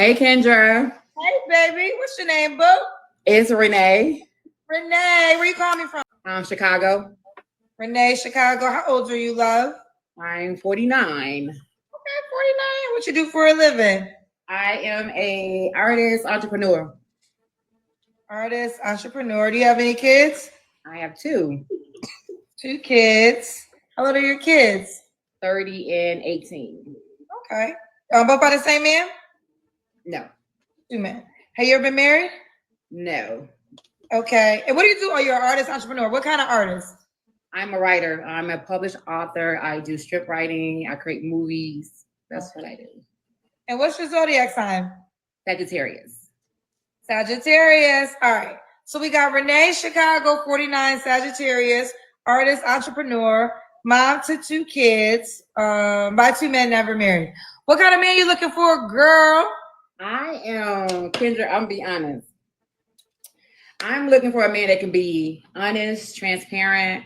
Hey Kendra, Hey, baby. What's your name, boo? it's Renee, Renee. Where you calling me from? Chicago. Renee, Chicago. How old are you, love? I'm 49. Okay, 49. What you do for a living? I am a artist entrepreneur. Artist, entrepreneur. Do you have any kids? I have two, Two kids. How old are your kids? 30 and 18. Okay. Both by the same man? No, Two men. Have you ever been married? no. Okay. And what do you do? Oh, you're an artist, entrepreneur. What kind of artist? I'm a writer. I'm a published author. I do script writing. I create movies. That's what I do. And what's your zodiac sign? Sagittarius. Sagittarius. All right. So we got Renee, Chicago, 49, Sagittarius, artist, entrepreneur, mom to two kids, by two men, never married. What kind of man you looking for, girl? I am, Kendra, I'm be honest. I'm looking for a man that can be honest, transparent.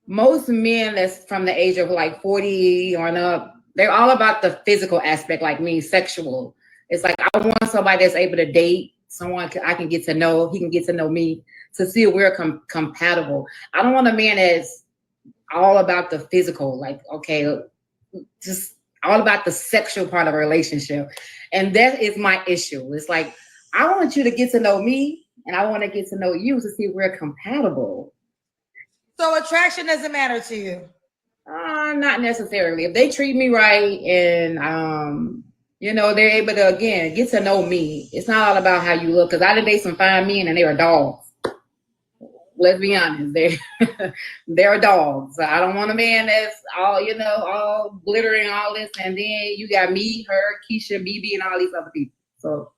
Most men that's from the age of like 40 on up, they're all about the physical aspect, like me, sexual. It's like I want somebody that's able to date, someone I can get to know, he can get to know me to see if we're compatible. I don't want a man that's all about the physical, like, okay, just all about the sexual part of a relationship. And that is my issue. It's like, I want you to get to know me and I want to get to know you to see if we're compatible. So attraction doesn't matter to you. Not necessarily. If they treat me right and they're able to again get to know me. It's not all about how you look. Because I did date some fine men and they were dogs. Let's be honest, they're dogs. So I don't want a man that's all glittering, all this, and then you got me, her, Keisha, BB, and all these other people. So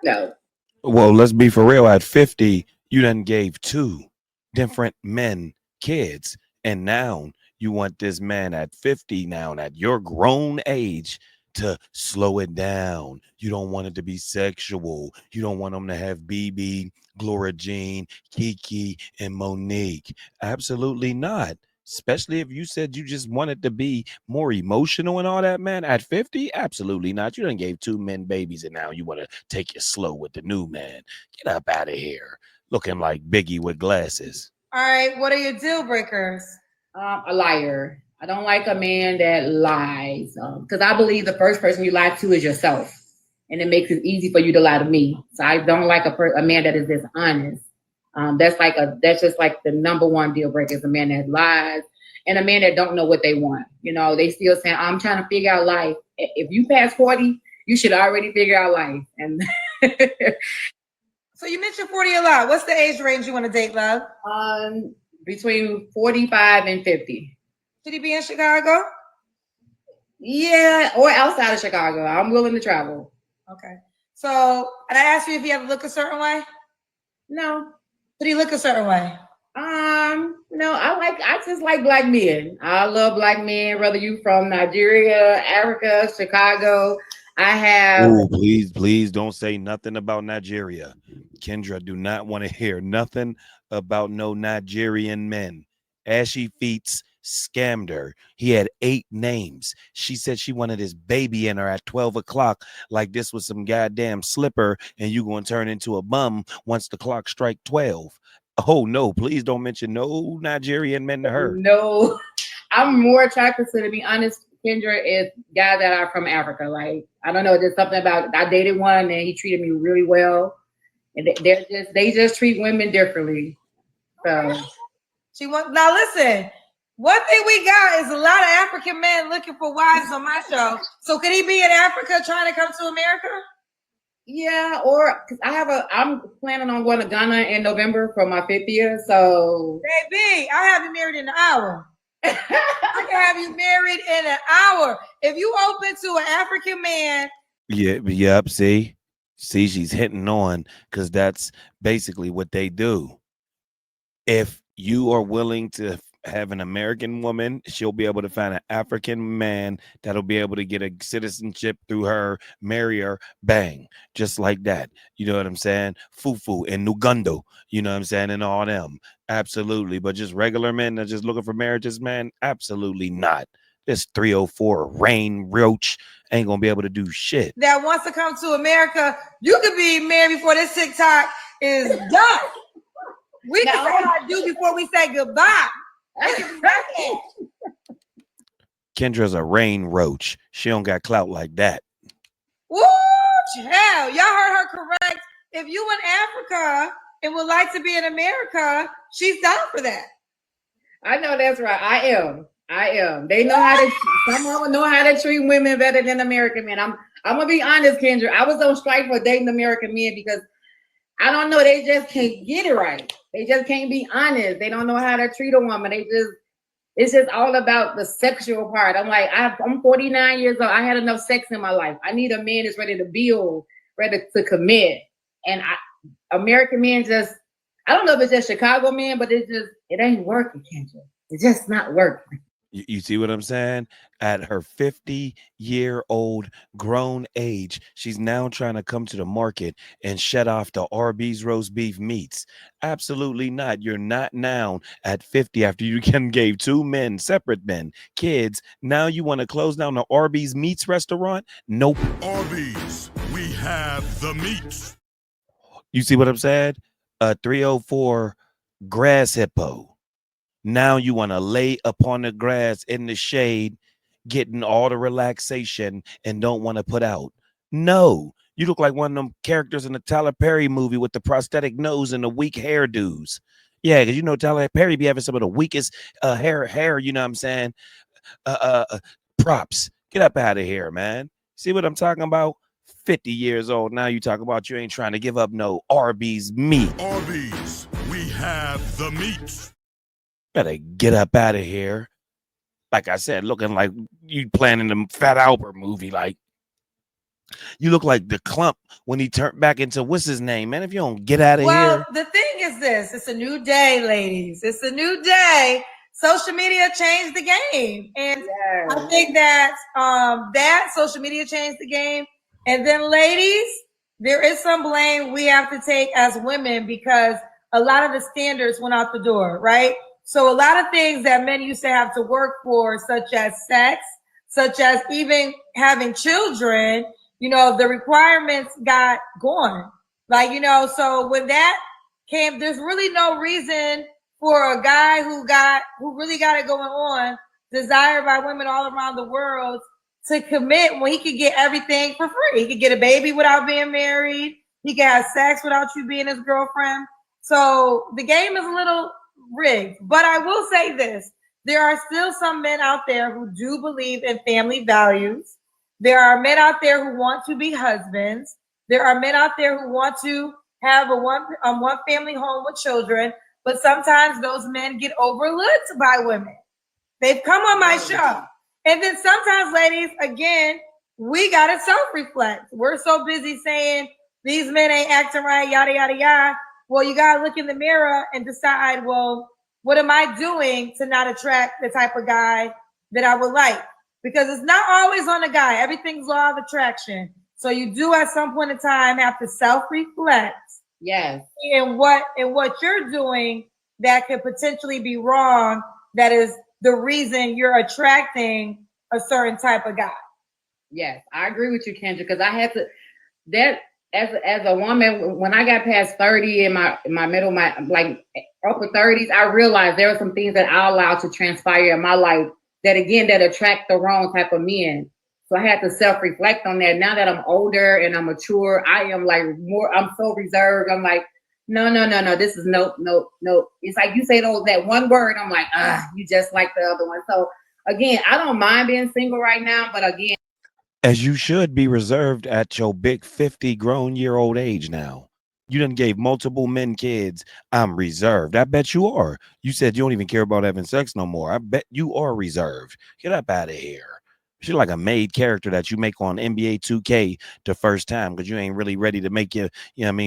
no. Well, let's be for real. At 50, you done gave two different men kids. And now you want this man at 50 now, at your grown age, to slow it down. You don't want it to be sexual. You don't want them to have BB, Gloria Jean, Kiki, and Monique. Absolutely not. Especially if you said you just wanted to be more emotional and all that, man. At 50, absolutely not. You done gave two men babies and now you want to take it slow with the new man. Get up out of here. Looking like Biggie with glasses. All right. What are your deal breakers? A liar. I don't like a man that lies because I believe the first person you lie to is yourself, and it makes it easy for you to lie to me. So I don't like a man that is dishonest. That's just like the number one deal breaker is a man that lies and a man that don't know what they want. They still saying, "I'm trying to figure out life." If you pass 40, you should already figure out life. And so you mentioned 40 a lot. What's the age range you want to date, love? Between 45 and 50. Should he be in Chicago? Yeah, or outside of Chicago. I'm willing to travel. Okay. So, and I asked you if he had to look a certain way? No. Did he look a certain way? No, I just like black men. I love black men, whether you from Nigeria, Africa, Chicago. I have. Oh, please don't say nothing about Nigeria. Kendra do not want to hear nothing about no Nigerian men. Ashy Feets scammed her. He had 8 names. She said she wanted his baby in her at 12 o'clock, like this was some goddamn slipper, and you going to turn into a bum once the clock strike 12. Oh, no, please don't mention no Nigerian men to her. No, I'm more attracted to be honest, Kendra, is guys that are from Africa. Like, I don't know, there's something about, I dated one and he treated me really well. And they just treat women differently. So now listen, one thing we got is a lot of African men looking for wives on my show. So could he be in Africa trying to come to America? Yeah, or because I'm planning on going to Ghana in November for my 50th. So baby, I have you married in an hour. I can have you married in an hour. If you open to an African man. Yep, see, she's hitting on because that's basically what they do. If you are willing to have an American woman, she'll be able to find an African man that'll be able to get a citizenship through her, marry her, bang, just like that. You know what I'm saying? Fufu and Nugundo, you know what I'm saying? And all them. Absolutely. But just regular men that just looking for marriages, man, absolutely not. This 304 Rain Roach ain't gonna be able to do shit. That wants to come to America, you could be married before this TikTok is done. We can say I do before we say goodbye. Kendra's a Rain Roach. She don't got clout like that. Woo, hell, y'all heard her correct. If you in Africa and would like to be in America, she's down for that. I know that's right. I am. They know how to. Some of them know how to treat women better than American men. I'm gonna be honest, Kendra. I was on strike for dating American men because I don't know. They just can't get it right. They just can't be honest. They don't know how to treat a woman. It's just all about the sexual part. I'm like, I'm 49 years old. I had enough sex in my life. I need a man that's ready to build, ready to commit. And American men just, I don't know if it's just Chicago men, but it ain't working, Kendra. It's just not working. You see what I'm saying? At her 50-year-old grown age, she's now trying to come to the market and shut off the Arby's roast beef meats. Absolutely not. You're not now at 50 after you gave 2 men, separate men, kids. Now you want to close down the Arby's meats restaurant? Nope. Arby's, we have the meats. You see what I'm saying? A 304 grass hippo. Now you want to lay upon the grass in the shade, getting all the relaxation and don't want to put out. No, you look like one of them characters in the Tyler Perry movie with the prosthetic nose and the weak hairdos. Yeah, because you know Tyler Perry be having some of the weakest hair, you know what I'm saying? Props. Get up out of here, man. See what I'm talking about? 50 years old. Now you talk about you ain't trying to give up no Arby's meat. Arby's, we have the meats. Better get up out of here. Like I said, looking like you planning the Fat Albert movie. Like you look like the clump when he turned back into what's his name, man. If you don't get out of here. Well, the thing is this: it's a new day, ladies. It's a new day. Social media changed the game, and yes. I think that that social media changed the game. And then, ladies, there is some blame we have to take as women because a lot of the standards went out the door, right? So a lot of things that men used to have to work for, such as sex, such as even having children, you know, the requirements got gone. Like, you know, so when that came, there's really no reason for a guy who really got it going on, desired by women all around the world, to commit when he could get everything for free. He could get a baby without being married. He could have sex without you being his girlfriend. So the game is a little rigged. But I will say this. There are still some men out there who do believe in family values. There are men out there who want to be husbands. There are men out there who want to have a one family home with children. But sometimes those men get overlooked by women. They've come on my show. And then sometimes, ladies, again, we got to self-reflect. We're so busy saying these men ain't acting right, yada, yada, yada. Well, you got to look in the mirror and decide, well, what am I doing to not attract the type of guy that I would like? Because it's not always on the guy. Everything's law of attraction. So you do at some point in time have to self-reflect. Yes. In what you're doing that could potentially be wrong, that is the reason you're attracting a certain type of guy. Yes, I agree with you, Kendra, because I had to that as a woman, when I got past 30 in my like upper 30s, I realized there were some things that I allowed to transpire in my life that attract the wrong type of men. So I had to self-reflect on that. Now that I'm older and I'm mature, I am like I'm so reserved. I'm like, no. This is nope. It's like you say that one word. I'm like, you just like the other one. So again, I don't mind being single right now, but again, as you should be reserved at your big 50 grown year old age now. You done gave multiple men kids. I'm reserved. I bet you are. You said you don't even care about having sex no more. I bet you are reserved. Get up out of here. She's like a made character that you make on NBA 2K the first time because you ain't really ready to make your,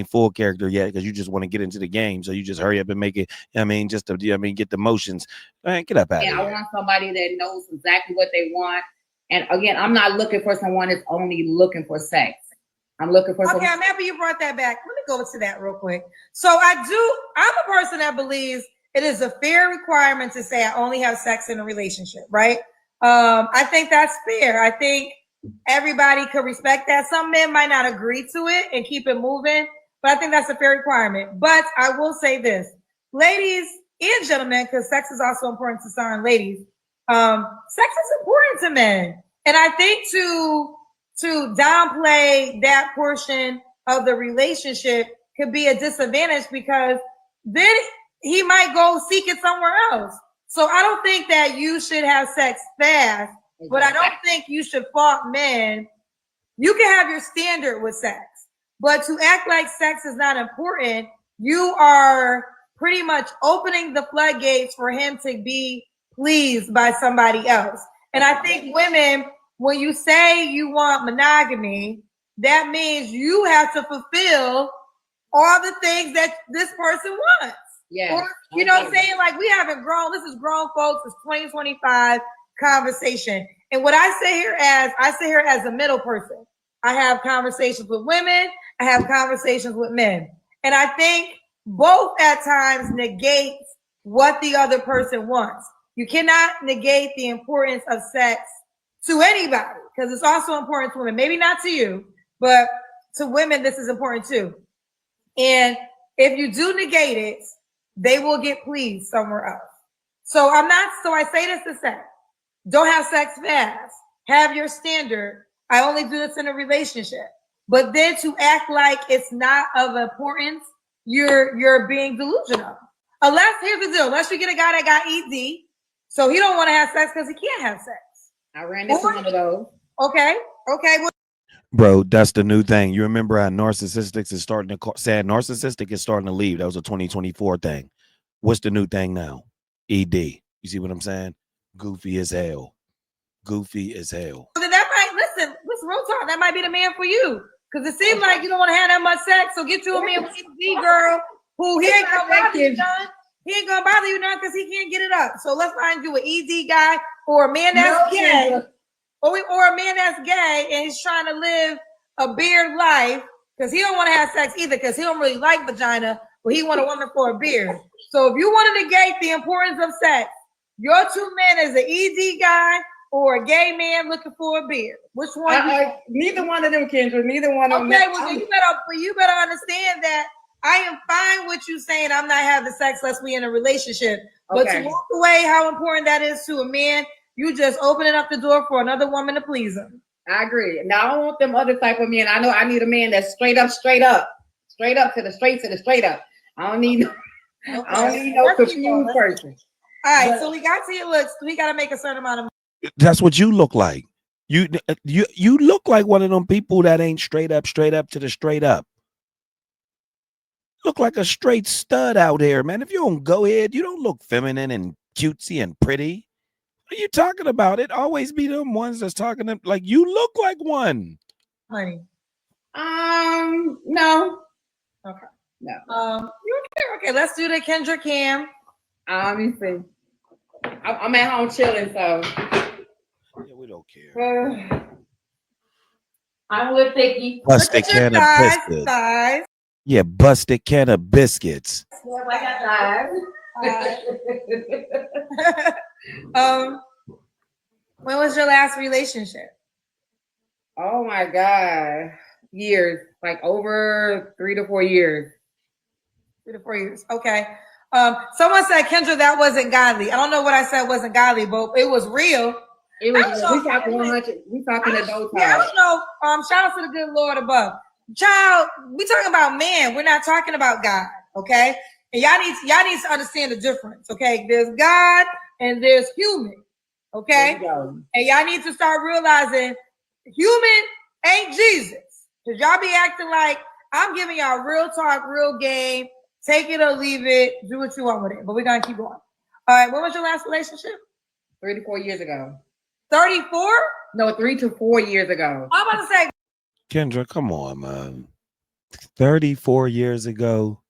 full character yet because you just want to get into the game. So you just hurry up and make it, just to, get the motions. Get up out of here. I want somebody that knows exactly what they want. And again, I'm not looking for someone that's only looking for sex. I'm looking for someone. Okay, I'm happy you brought that back. Let me go to that real quick. So I'm a person that believes it is a fair requirement to say I only have sex in a relationship, right? I think that's fair. I think everybody could respect that. Some men might not agree to it and keep it moving, but I think that's a fair requirement. But I will say this, ladies and gentlemen, because sex is also important to some ladies. Sex is important to men, and I think to downplay that portion of the relationship could be a disadvantage because then he might go seek it somewhere else. So I don't think that you should have sex fast, but I don't think you should fault men. You can have your standard with sex, but to act like sex is not important, you are pretty much opening the floodgates for him to be pleased by somebody else. And I think women, when you say you want monogamy, that means you have to fulfill all the things that this person wants. Yeah. Or, you know what I'm saying? Like, we haven't grown. This is grown folks. It's 2025 conversation. And what I say here as a middle person. I have conversations with women. I have conversations with men. And I think both at times negate what the other person wants. You cannot negate the importance of sex to anybody because it's also important to women. Maybe not to you, but to women, this is important too. And if you do negate it, they will get pleased somewhere else. So I say this to say, don't have sex fast. Have your standard. I only do this in a relationship. But then to act like it's not of importance, you're being delusional. Unless, here's the deal, unless you get a guy that got ED, so he don't want to have sex because he can't have sex. I ran into one of those. Okay. Well, Bro, that's the new thing. You remember how narcissistic is starting to sad narcissistic is starting to leave. That was a 2024 thing. What's the new thing now? ED. You see what I'm saying? Goofy as hell. Goofy as hell. that might listen, real talk. That might be the man for you. Because it seems like you don't want to have that much sex. So get you a man with ED, girl, who he ain't gonna bother you none. He ain't gonna bother you none because he can't get it up. So let's find you an ED guy or a man that's gay. Or a man that's gay and he's trying to live a beard life because he don't want to have sex either because he don't really like vagina, but he want a woman for a beard. So if you want to negate the importance of sex, your two men is an ED guy or a gay man looking for a beard. Which one? Neither one of them, Kendra. Neither one of them. Okay, well, you better understand that I am fine with you saying I'm not having sex unless we in a relationship. But to walk away, how important that is to a man, you just opening up the door for another woman to please him. I agree. Now I don't want them other type of men. I know I need a man that's straight up to the straight up. I don't need no confused person. All right, so we got to your looks. We got to make a certain amount of. That's what you look like. You look like one of them people that ain't straight up to the straight up. Look like a straight stud out here, man. If you don't go ahead, you don't look feminine and cutesy and pretty. What are you talking about? It always be them ones that's talking to, like you look like one. Honey. No. Okay. No. Okay. Let's do the Kendra Cam. Let me see. I'm at home chilling, so. Yeah, we don't care. I'm with Biggie. Busted can of biscuits. Yeah, busted can of biscuits. I got when was your last relationship? Oh my God. Years. Like over 3 to 4 years. 3 to 4 years. Okay. Someone said, Kendra, that wasn't godly. I don't know what I said wasn't godly, but it was real. It was we talking 100. We talking adult time. Yeah, I don't know. Shout out to the good Lord above. Child, we talking about man. We're not talking about God. Okay. And y'all need to understand the difference. Okay. There's God and there's human. Okay. And y'all need to start realizing human ain't Jesus. Because y'all be acting like I'm giving y'all real talk, real game. Take it or leave it. Do what you want with it. But we're going to keep going. All right. When was your last relationship? 3 to 4 years ago. 34? No, 3 to 4 years ago. I'm about to say. Kendra, come on, man. 34 years ago.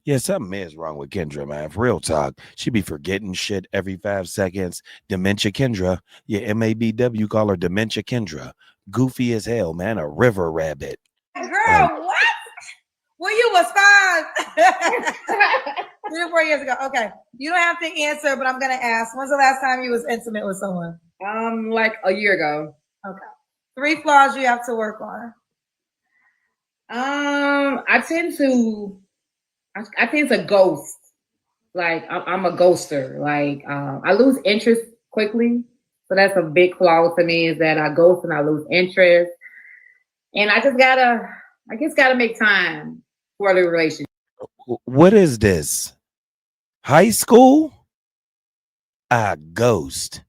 Yeah, something is wrong with Kendra, man. For real talk. She be forgetting shit every 5 seconds. Dementia Kendra. Yeah, MABW call her Dementia Kendra. Goofy as hell, man. A river rabbit. Girl, what? When you was 5. 3 to 4 years ago. Okay. You don't have to answer, but I'm going to ask. When's the last time you was intimate with someone? Like a year ago. Okay. 3 flaws you have to work on. I tend to, I tend to ghost. Like I'm a ghoster. Like I lose interest quickly, so that's a big flaw to me. Is that I ghost and I lose interest, and I just gotta make time for the relationship. What is this? High school? A ghost.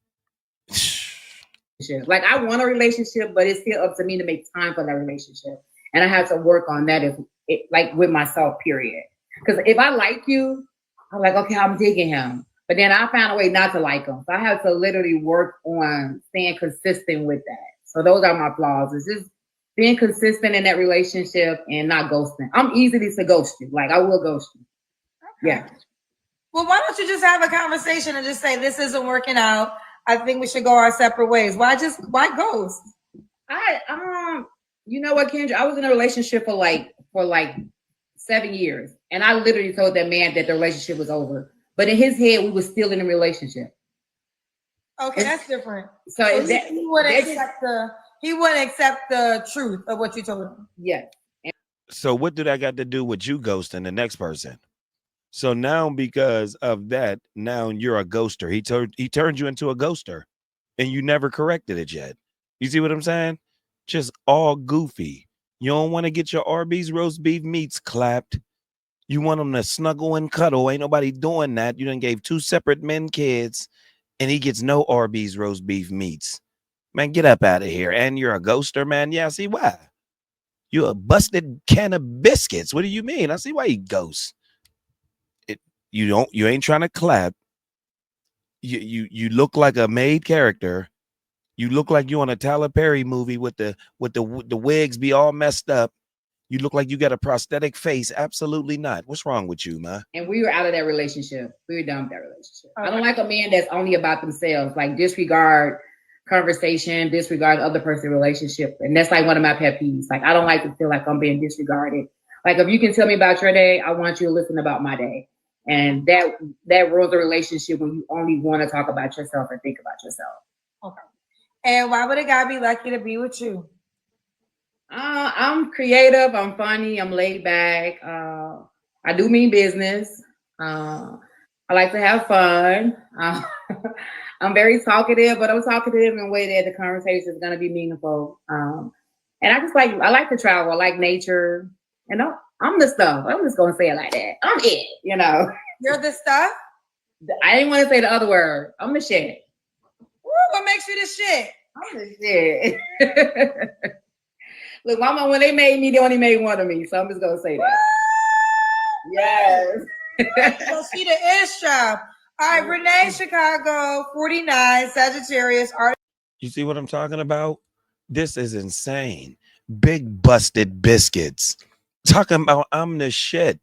Like I want a relationship, but it's still up to me to make time for that relationship, and I have to work on that. If it, like with myself, period. Because if I like you, I'm like, okay, I'm digging him. But then I found a way not to like him. So I have to literally work on staying consistent with that. So those are my flaws. It's just being consistent in that relationship and not ghosting. I'm easily to ghost you. Like I will ghost you. Yeah. Well, why don't you just have a conversation and just say this isn't working out? I think we should go our separate ways. Why ghost? You know what, Kendra? I was in a relationship for like 7 years, and I literally told that man that the relationship was over. But in his head, we were still in a relationship. Okay, that's different. So he wouldn't accept the truth of what you told him. Yeah. So what do that got to do with you ghosting the next person? So now because of that, now you're a ghoster. He turned you into a ghoster, and you never corrected it yet. You see what I'm saying? Just all goofy. You don't want to get your Arby's roast beef meats clapped. You want them to snuggle and cuddle. Ain't nobody doing that. You done gave 2 separate men kids, and he gets no Arby's roast beef meats. Man, get up out of here. And you're a ghoster, man. Yeah, I see why. You're a busted can of biscuits. What do you mean? I see why he ghosts. You ain't trying to clap. You look like a made character. You look like you on a Tyler Perry movie with the wigs be all messed up. You look like you got a prosthetic face. Absolutely not. What's wrong with you, man? And we were out of that relationship. We were done with that relationship. Okay. I don't like a man that's only about themselves, like disregard conversation, disregard other person's relationship. And that's like one of my pet peeves. Like I don't like to feel like I'm being disregarded. Like if you can tell me about your day, I want you to listen about my day. And that ruins a relationship when you only want to talk about yourself and think about yourself. Okay. And why would a guy be lucky to be with you? I'm creative. I'm funny. I'm laid back. I do mean business. I like to have fun. I'm very talkative, but I'm talkative in a way that the conversation is going to be meaningful. And I like to travel. I like nature. And I'm the stuff. I'm just going to say it like that. I'm it, you know. You're the stuff? I didn't want to say the other word. I'm the shit. Ooh, what makes you the shit? I'm the shit. Look, mama, when they made me, they only made one of me. So I'm just going to say that. Yes. So she the ish job. All right, Renee, Chicago, 49, Sagittarius. You see what I'm talking about? This is insane. Big busted biscuits. Talking about I'm the shit.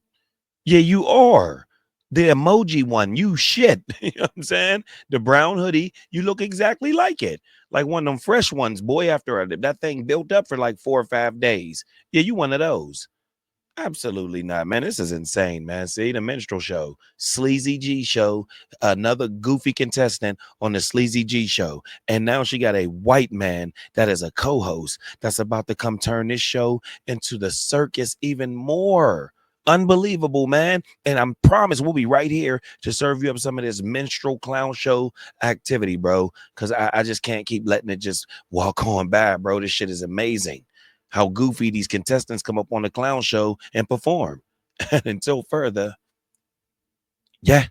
Yeah, you are. The emoji one, you shit. You know what I'm saying? The brown hoodie, you look exactly like it. Like one of them fresh ones, boy, after that thing built up for like 4 or 5 days. Yeah, you one of those. Absolutely not, man. This is insane, man. See, the minstrel show, Sleazy G show, another goofy contestant on the Sleazy G show. And now she got a white man that is a co-host that's about to come turn this show into the circus even more. Unbelievable, man. And I promise we'll be right here to serve you up some of this minstrel clown show activity, bro. Because I just can't keep letting it just walk on by, bro. This shit is amazing. How goofy these contestants come up on the clown show and perform. And until further, yeah.